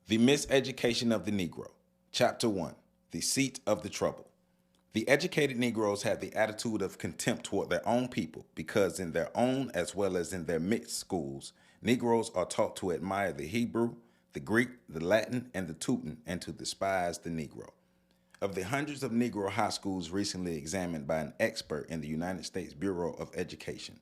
The Miseducation of the Negro. Chapter 1. The Seat of the Trouble. The educated Negroes have the attitude of contempt toward their own people because in their own as well as in their mixed schools, Negroes are taught to admire the Hebrew, the Greek, the Latin, and the Teuton, and to despise the Negro. Of the hundreds of Negro high schools recently examined by an expert in the United States Bureau of Education,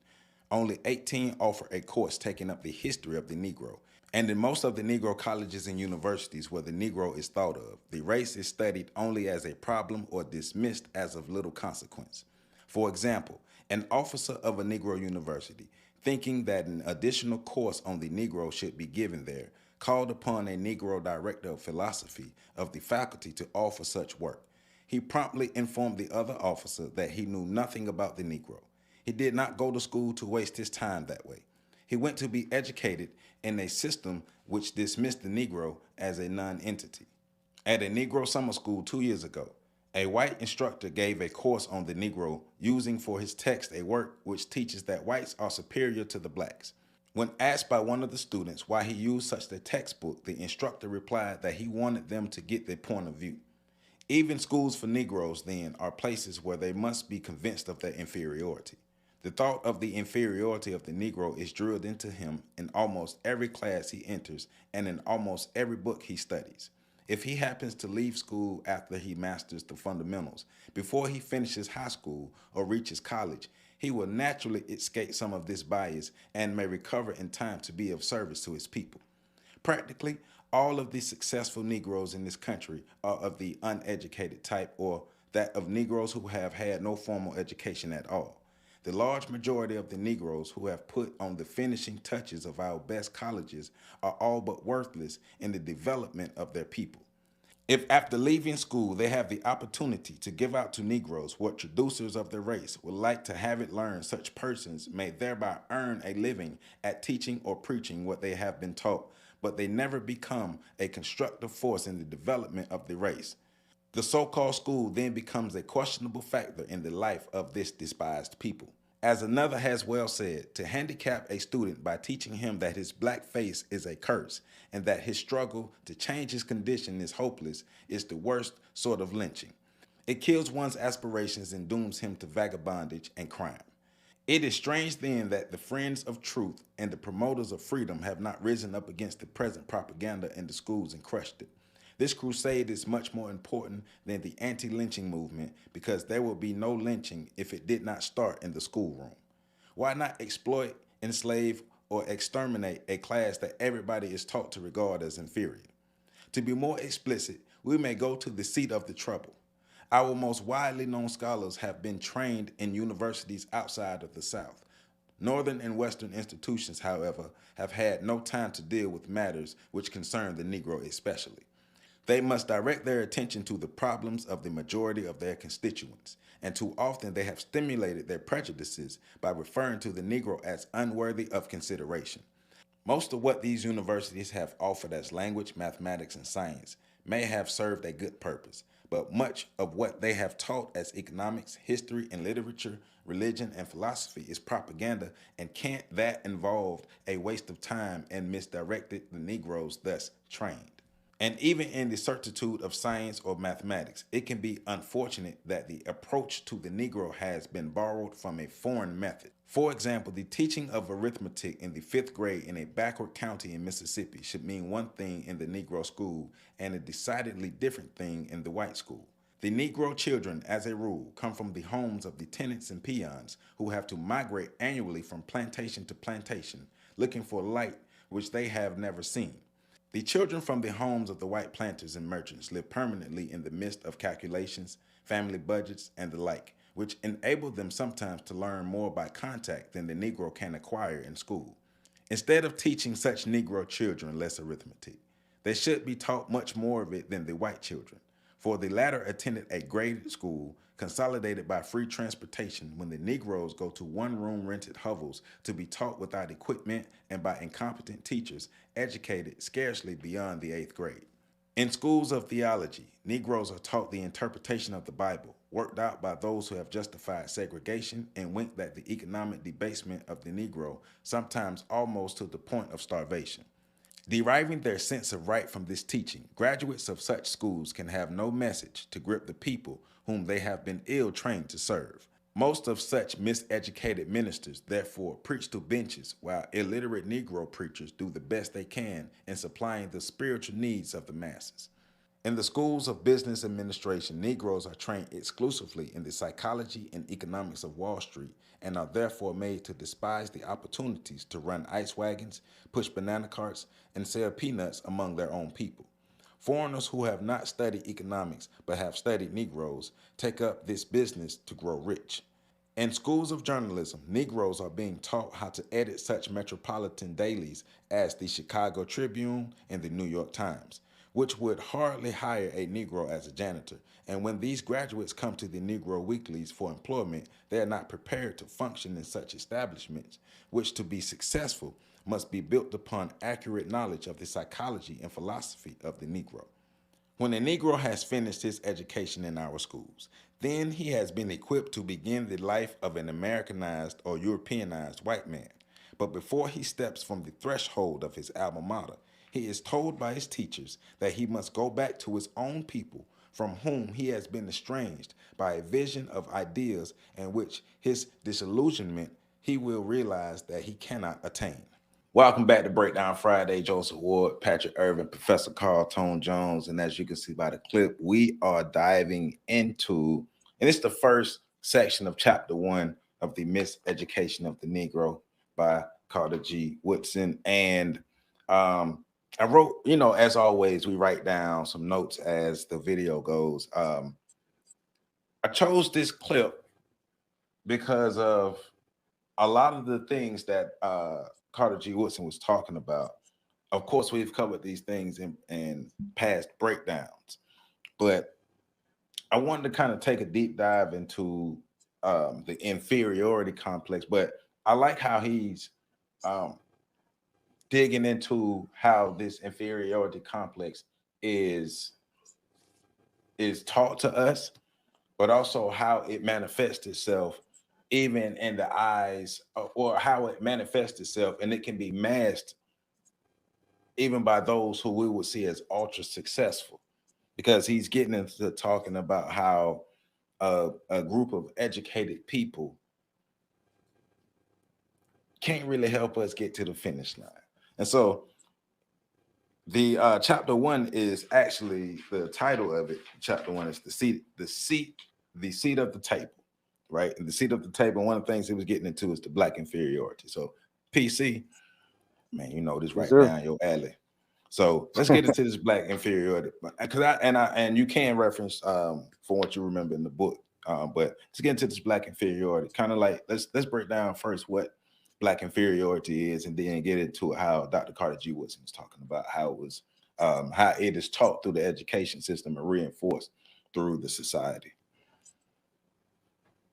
only 18 offer a course taking up the history of the Negro, and in most of the Negro colleges and universities where the Negro is thought of, the race is studied only as a problem or dismissed as of little consequence. For example, an officer of a Negro university, thinking that an additional course on the Negro should be given there, called upon a Negro director of philosophy of the faculty to offer such work. He promptly informed the other officer that he knew nothing about the Negro. He did not go to school to waste his time that way. He went to be educated in a system which dismissed the Negro as a non-entity. At a Negro summer school 2 years ago, a white instructor gave a course on the Negro using for his text a work which teaches that whites are superior to the blacks. When asked by one of the students why he used such a textbook, the instructor replied that he wanted them to get their point of view. Even schools for Negroes, then, are places where they must be convinced of their inferiority. The thought of the inferiority of the Negro is drilled into him in almost every class he enters and in almost every book he studies. If he happens to leave school after he masters the fundamentals, before he finishes high school or reaches college, he will naturally escape some of this bias and may recover in time to be of service to his people. Practically, all of the successful Negroes in this country are of the uneducated type or that of Negroes who have had no formal education at all. The large majority of the Negroes who have put on the finishing touches of our best colleges are all but worthless in the development of their people. If after leaving school they have the opportunity to give out to Negroes what traducers of the race would like to have it learned, such persons may thereby earn a living at teaching or preaching what they have been taught, but they never become a constructive force in the development of the race. The so-called school then becomes a questionable factor in the life of this despised people. As another has well said, to handicap a student by teaching him that his black face is a curse and that his struggle to change his condition is hopeless is the worst sort of lynching. It kills one's aspirations and dooms him to vagabondage and crime. It is strange then that the friends of truth and the promoters of freedom have not risen up against the present propaganda in the schools and crushed it. This crusade is much more important than the anti-lynching movement because there will be no lynching if it did not start in the schoolroom. Why not exploit, enslave, or exterminate a class that everybody is taught to regard as inferior? To be more explicit, we may go to the seat of the trouble. Our most widely known scholars have been trained in universities outside of the South. Northern and Western institutions, however, have had no time to deal with matters which concern the Negro especially. They must direct their attention to the problems of the majority of their constituents, and too often they have stimulated their prejudices by referring to the Negro as unworthy of consideration. Most of what these universities have offered as language, mathematics, and science may have served a good purpose, but much of what they have taught as economics, history, and literature, religion, and philosophy is propaganda, and can't that involve a waste of time and misdirected the Negroes thus trained? And even in the certitude of science or mathematics, it can be unfortunate that the approach to the Negro has been borrowed from a foreign method. For example, the teaching of arithmetic in the 5th grade in a backward county in Mississippi should mean one thing in the Negro school and a decidedly different thing in the white school. The Negro children, as a rule, come from the homes of the tenants and peons who have to migrate annually from plantation to plantation, looking for light which they have never seen. The children from the homes of the white planters and merchants live permanently in the midst of calculations, family budgets, and the like, which enable them sometimes to learn more by contact than the Negro can acquire in school. Instead of teaching such Negro children less arithmetic, they should be taught much more of it than the white children, for the latter attended a graded school consolidated by free transportation when the Negroes go to one-room rented hovels to be taught without equipment and by incompetent teachers educated scarcely beyond the 8th grade. In schools of theology, Negroes are taught the interpretation of the Bible, worked out by those who have justified segregation and winked at the economic debasement of the Negro, sometimes almost to the point of starvation. Deriving their sense of right from this teaching, graduates of such schools can have no message to grip the people whom they have been ill trained to serve. Most of such miseducated ministers, therefore, preach to benches, while illiterate Negro preachers do the best they can in supplying the spiritual needs of the masses. In the schools of business administration, Negroes are trained exclusively in the psychology and economics of Wall Street and are therefore made to despise the opportunities to run ice wagons, push banana carts, and sell peanuts among their own people. Foreigners who have not studied economics but have studied Negroes take up this business to grow rich. In schools of journalism, Negroes are being taught how to edit such metropolitan dailies as the Chicago Tribune and the New York Times, which would hardly hire a Negro as a janitor. And when these graduates come to the Negro weeklies for employment, they are not prepared to function in such establishments, which to be successful must be built upon accurate knowledge of the psychology and philosophy of the Negro. When a Negro has finished his education in our schools, then he has been equipped to begin the life of an Americanized or Europeanized white man. But before he steps from the threshold of his alma mater, he is told by his teachers that he must go back to his own people from whom he has been estranged by a vision of ideas in which his disillusionment he will realize that he cannot attain. Welcome back to Breakdown Friday. Joseph Ward, Patrick Irvin, Professor Carl Tone Jones. And as you can see by the clip, we are diving into, and it's the first section of chapter 1 of The Miseducation of the Negro by Carter G. Woodson. And I wrote, as always, we write down some notes as the video goes. I chose this clip because of a lot of the things that Carter G. Woodson was talking about. Of course, we've covered these things in past breakdowns, but I wanted to kind of take a deep dive into the inferiority complex. But I like how he's digging into how this inferiority complex is taught to us, but also how it manifests itself even in the eyes, or how it manifests itself, and it can be masked even by those who we would see as ultra successful, because he's getting into talking about how a group of educated people can't really help us get to the finish line. And so the chapter 1 is actually, the title of it, chapter 1 is the seat of the table. Right, and the seat of the table. One of the things he was getting into is the black inferiority. So, PC, man, this right down your alley. So let's get into this black inferiority, because and you can reference for what you remember in the book, but let's get into this black inferiority. Kind of like let's break down first what black inferiority is, and then get into how Dr. Carter G. Woodson is talking about how it was, how it is taught through the education system and reinforced through the society.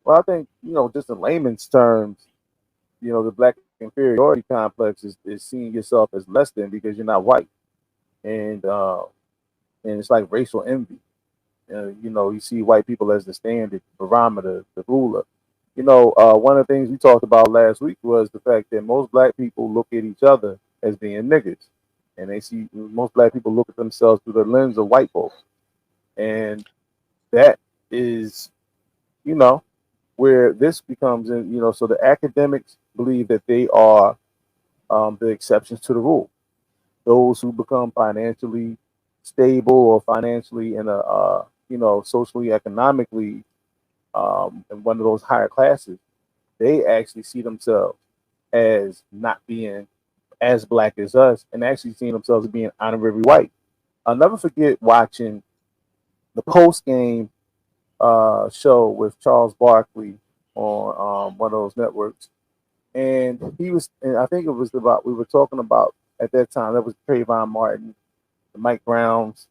Well, I think, just in layman's terms, the black inferiority complex is seeing yourself as less than because you're not white. And it's like racial envy. You see white people as the standard, barometer, the ruler. One of the things we talked about last week was the fact that most black people look at each other as being niggas. And most black people look at themselves through the lens of white folks. And that is, where this becomes, so the academics believe that they are the exceptions to the rule. Those who become financially stable or financially in a, socially, economically, in one of those higher classes, they actually see themselves as not being as black as us and actually seeing themselves as being honorary white. I'll never forget watching the post game show with Charles Barkley on one of those networks, and I think it was about, we were talking about at that time, that was Trayvon Martin, the Mike Brown's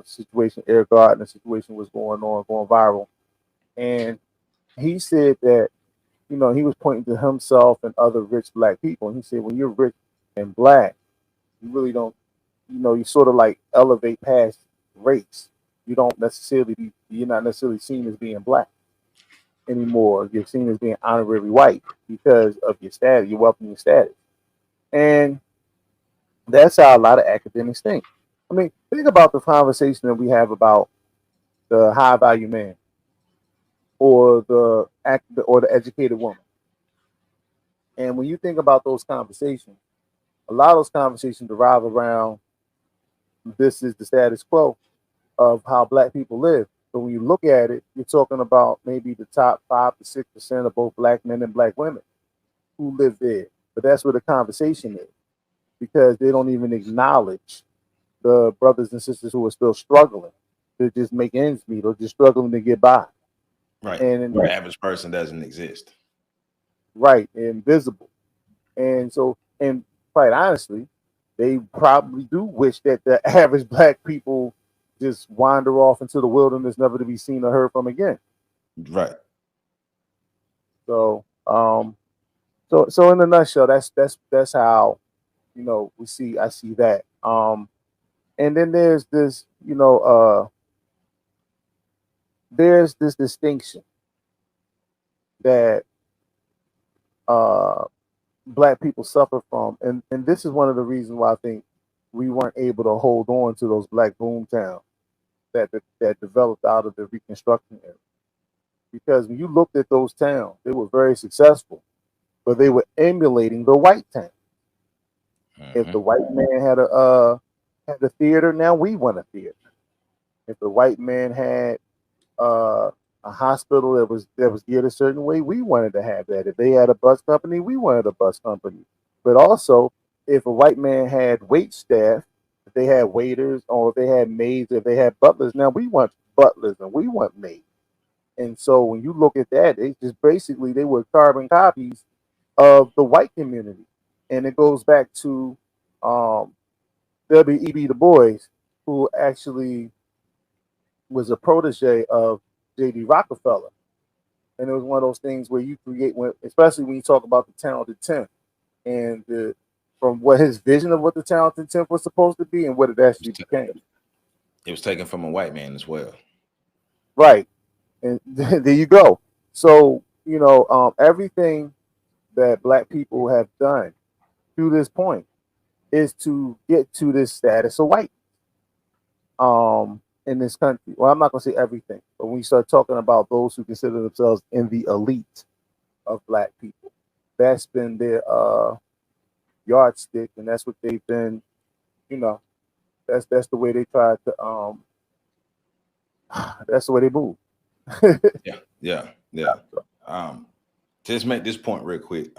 situation, Eric Gardner situation was going viral, and he said that he was pointing to himself and other rich black people, and he said when you're rich and black, you really don't, you sort of like elevate past race. You're not necessarily seen as being black anymore. You're seen as being honorary white because of your status, your wealth and your status. And That's how a lot of academics think. I mean, think about the conversation that we have about the high value man or the educated woman. And when you think about those conversations, a lot of those conversations derive around this is the status quo of how black people live. But when you look at it, you're talking about maybe the top 5 to 6% of both black men and black women who live there. But that's where the conversation is because they don't even acknowledge the brothers and sisters who are still struggling to just make ends meet or just struggling to get by. Right. And The average person doesn't exist. right, invisible. And so, and quite honestly, they probably do wish that the average black people just wander off into the wilderness, never to be seen or heard from again. Right. So, so in a nutshell, that's how I see that. And then there's this, there's this distinction that uh black people suffer from, and this is one of the reasons why I think we weren't able to hold on to those black boom towns that developed out of the Reconstruction era. Because when you looked at those towns, they were very successful, but they were emulating the white town. If the white man had a theater, now we want a theater. If the white man had a hospital that was geared a certain way, we wanted to have that. If they had a bus company, we wanted a bus company. But also, if a white man had wait staff, if they had waiters, or if they had maids, if they had butlers, now we want butlers and we want maids. And so when you look at that, it's just basically they were carbon copies of the white community. And it goes back to um, W.E.B. Du Bois, who actually was a protege of J.D. Rockefeller. And it was one of those things where you create, especially when you talk about the talented 10th and from what his vision of what the talented 10th was supposed to be and what it actually became. It was taken from a white man as well. Right. And there you go. So, everything that black people have done to this point is to get to this status of white in this country. Well, I'm not going to say everything, but when you start talking about those who consider themselves in the elite of black people, that's been their yardstick, and that's what they've been. That's the way they try to. That's the way they move. Yeah. Just make this point real quick.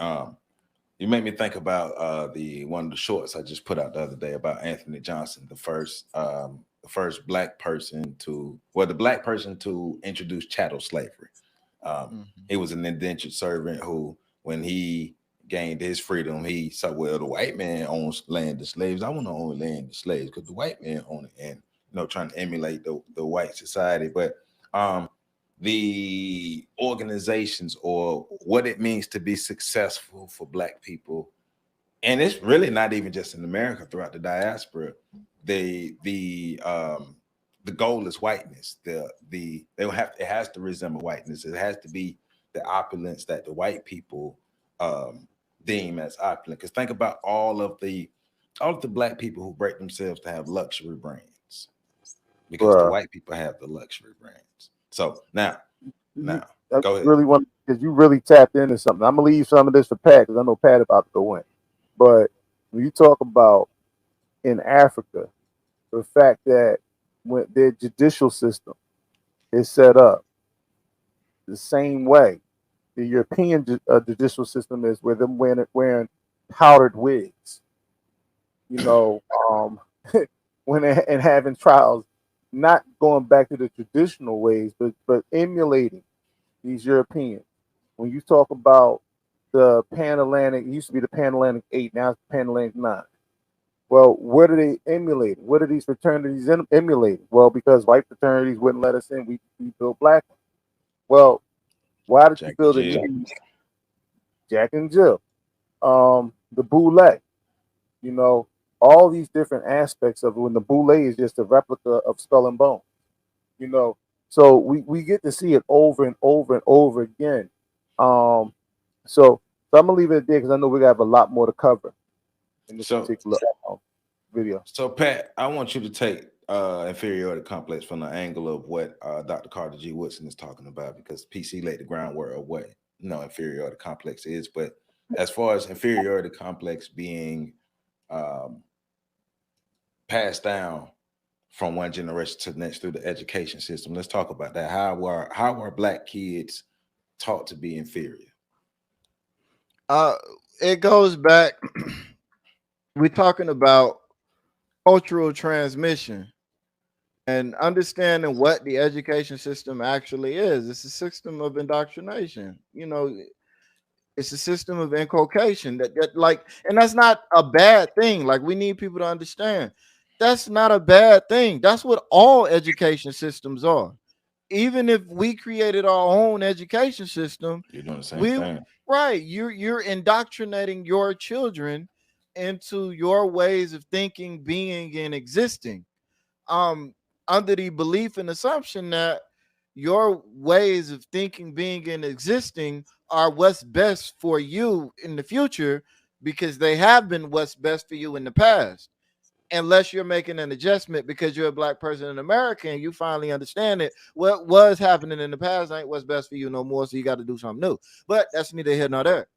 You made me think about the one of the shorts I just put out the other day about Anthony Johnson, the first black person to introduce chattel slavery. He was an indentured servant who, when he gained his freedom, he said, well, the white man owns land the slaves. I want to own land the slaves because the white man own it, and trying to emulate the white society. But the organizations or what it means to be successful for black people, and it's really not even just in America, throughout the diaspora, the goal is whiteness. It has to resemble whiteness. It has to be the opulence that the white people deem as opulent. Because think about all of the black people who break themselves to have luxury brands, because the white people have the luxury brands. So now go ahead. Really want, because you really tapped into something. I'm gonna leave some of this for Pat because I know Pat about to go in. But when you talk about in Africa, the fact that when their judicial system is set up the same way the European judicial system is, with them wearing powdered wigs, and having trials, not going back to the traditional ways, but emulating these Europeans. When you talk about the Pan Atlantic, it used to be the Pan Atlantic 8, now it's the Pan Atlantic 9. Well, what are they emulating? What are these fraternities emulating? Well, because white fraternities wouldn't let us in, we built black ones. Well, why did you build it? Jack and Jill, the Boule, all these different aspects of it, when the Boule is just a replica of Skull and Bone. So we get to see it over and over and over again. So I'm gonna leave it there because I know we have a lot more to cover in this particular. video. So Pat, I want you to take inferiority complex from the angle of what Dr. Carter G. Woodson is talking about, because PC laid the groundwork of what inferiority complex is. But as far as inferiority complex being passed down from one generation to the next through the education system, let's talk about that. How are Black kids taught to be inferior? It goes back. We're talking about cultural transmission and understanding what the education system actually is. It's a system of indoctrination. It's a system of inculcation that like, and that's not a bad thing. Like, we need people to understand that's not a bad thing. That's what all education systems are. Even if we created our own education system, You're doing the same we thing. right, you're indoctrinating your children into your ways of thinking, being, and existing. Um, under the belief and assumption that your ways of thinking, being, and existing are what's best for you in the future, because they have been what's best for you in the past. Unless you're making an adjustment because you're a Black person in America and you finally understand it, what was happening in the past ain't what's best for you no more, so you got to do something new. But that's neither here nor there.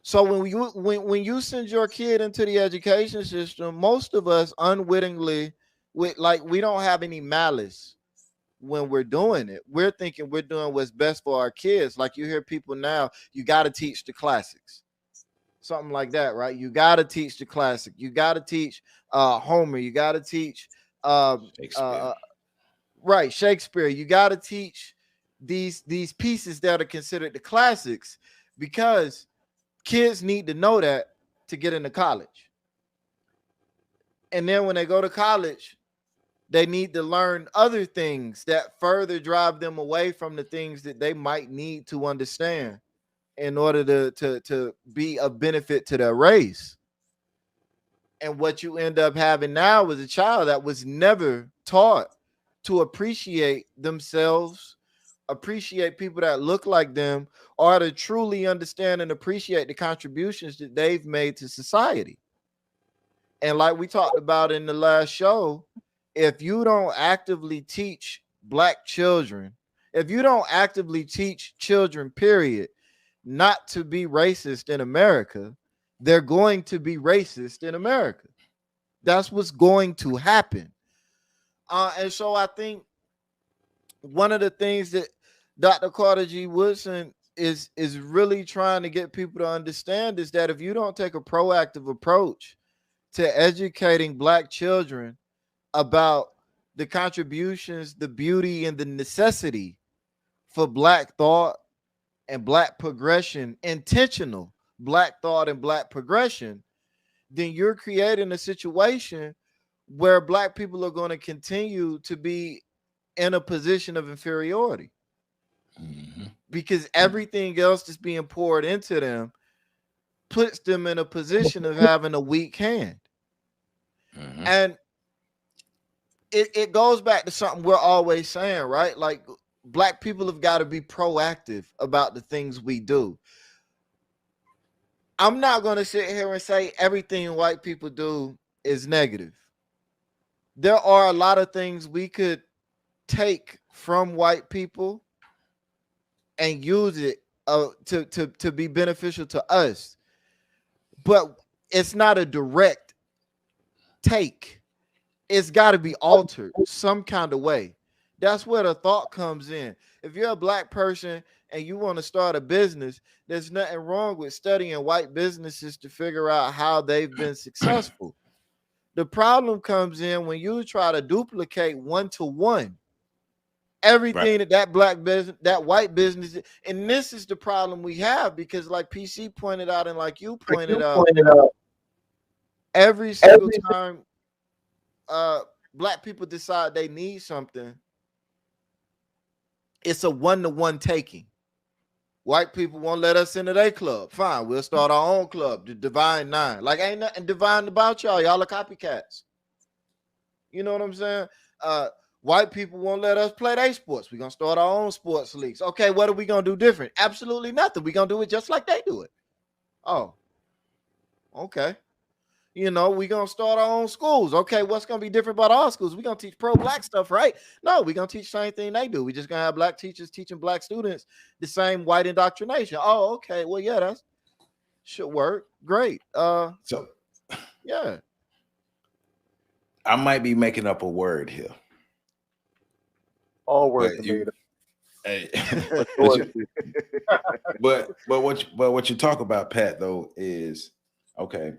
So when you send your kid into the education system, most of us unwittingly, we don't have any malice when we're doing it. We're thinking we're doing what's best for our kids. Like, you hear people now, you got to teach the classics, something like that, right? You got to teach the classic. You got to teach Homer. You got to teach Shakespeare. Right, Shakespeare. You got to teach these pieces that are considered the classics, because kids need to know that to get into college. And then when they go to college, they need to learn other things that further drive them away from the things that they might need to understand in order to be of benefit to their race. And what you end up having now is a child that was never taught to appreciate themselves, appreciate people that look like them, or to truly understand and appreciate the contributions that they've made to society. And like we talked about in the last show, if you don't actively teach Black children, if you don't actively teach children, period, not to be racist in America, they're going to be racist in America. That's what's going to happen. And so I think one of the things that Dr. Carter G. Woodson is really trying to get people to understand is that if you don't take a proactive approach to educating Black children about the contributions, the beauty, and the necessity for Black thought and Black progression, intentional Black thought and Black progression, then you're creating a situation where Black people are going to continue to be in a position of inferiority, because everything else that's being poured into them puts them in a position of having a weak hand. And it goes back to something we're always saying, right? Like, Black people have got to be proactive about the things we do. I'm not going to sit here and say everything white people do is negative. There are a lot of things we could take from white people and use it to be beneficial to us. But it's not a direct take. It's got to be altered some kind of way. That's where the thought comes in. If you're a Black person and you want to start a business, there's nothing wrong with studying white businesses to figure out how they've been successful. The problem comes in when you try to duplicate one-to-one everything that Black business, that white business, and this is the problem we have, because like PC pointed out and like you pointed out, every single time Black people decide they need something, it's a one-to-one taking. White people won't let us into their club. Fine, we'll start our own club, the Divine Nine. Like, ain't nothing divine about y'all. Y'all are copycats. You know what I'm saying? White people won't let us play their sports. We're going to start our own sports leagues. Okay, what are we going to do different? Absolutely nothing. We're going to do it just like they do it. Oh, okay. You know, we're gonna start our own schools. Okay, what's gonna be different about our schools? We're gonna teach pro-black stuff, right? No, we're gonna teach the same thing they do. We're just gonna have black teachers teaching black students the same white indoctrination. Oh, okay. Well, yeah, that should work. Great. So Yeah. I might be making up a word here. All words But are made you, up. hey, But but, yours you, is- what you talk about, Pat, though, is okay.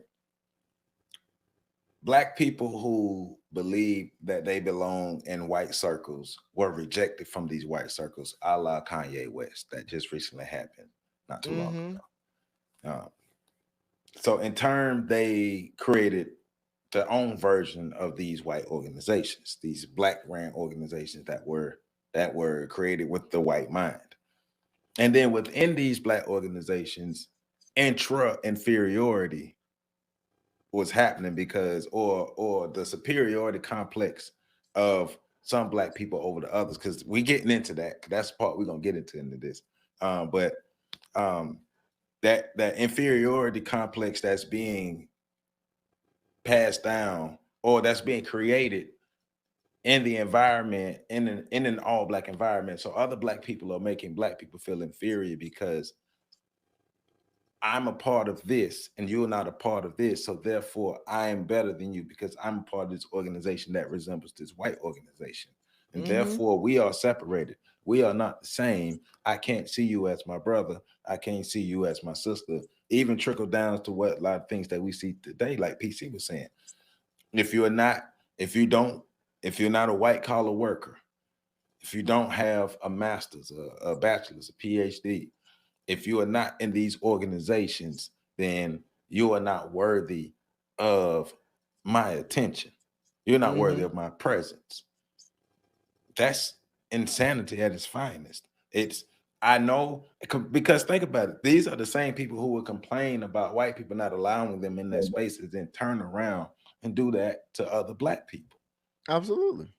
Black people who believe that they belong in white circles were rejected from these white circles, a la Kanye West. That just recently happened, not too long ago. So in turn, they created their own version of these white organizations, these black ran organizations that were created with the white mind. And then within these black organizations, intra-inferiority was happening because or the superiority complex of some black people over the others, because we getting into that. That's the part we're gonna get into this. But that inferiority complex that's being passed down or that's being created in the environment, in an all black environment. So other black people are making black people feel inferior because I'm a part of this and you're not a part of this. So therefore I am better than you because I'm a part of this organization that resembles this white organization. And therefore we are separated. We are not the same. I can't see you as my brother. I can't see you as my sister. Even trickle down to what a lot of things that we see today, like PC was saying. If you're not a white collar worker, if you don't have a master's, a bachelor's, a PhD, if you are not in these organizations, then you are not worthy of my attention. You're not worthy of my presence. That's insanity at its finest. I know, because think about it. These are the same people who would complain about white people not allowing them in their spaces, then turn around and do that to other black people. Absolutely.